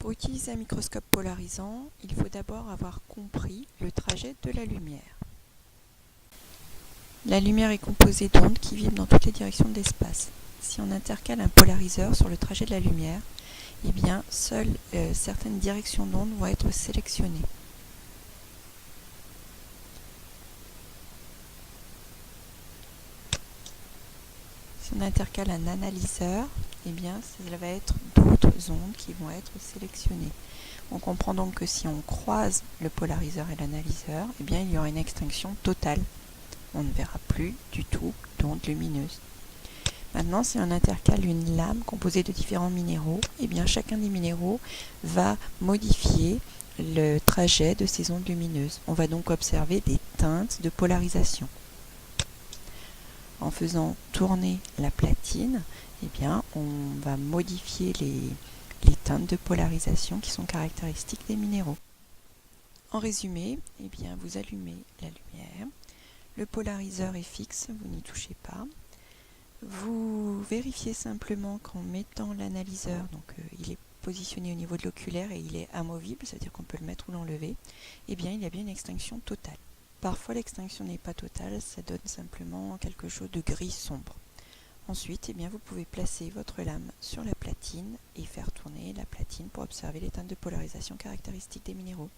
Pour utiliser un microscope polarisant, il faut d'abord avoir compris le trajet de la lumière. La lumière est composée d'ondes qui vibrent dans toutes les directions de l'espace. Si on intercale un polariseur sur le trajet de la lumière, eh bien, seules certaines directions d'ondes vont être sélectionnées. Si on intercale un analyseur, eh bien, ça va être d'autres ondes qui vont être sélectionnées. On comprend donc que si on croise le polariseur et l'analyseur, eh bien, il y aura une extinction totale. On ne verra plus du tout d'ondes lumineuses. Maintenant, si on intercale une lame composée de différents minéraux, eh bien, chacun des minéraux va modifier le trajet de ces ondes lumineuses. On va donc observer des teintes de polarisation. En faisant tourner la platine, eh bien, on va modifier les teintes de polarisation qui sont caractéristiques des minéraux. En résumé, eh bien, vous allumez la lumière, le polariseur est fixe, vous n'y touchez pas. Vous vérifiez simplement qu'en mettant l'analyseur, donc il est positionné au niveau de l'oculaire et il est amovible, c'est-à-dire qu'on peut le mettre ou l'enlever, eh bien, il y a bien une extinction totale. Parfois, l'extinction n'est pas totale, ça donne simplement quelque chose de gris sombre. Ensuite, eh bien, vous pouvez placer votre lame sur la platine et faire tourner la platine pour observer les teintes de polarisation caractéristiques des minéraux.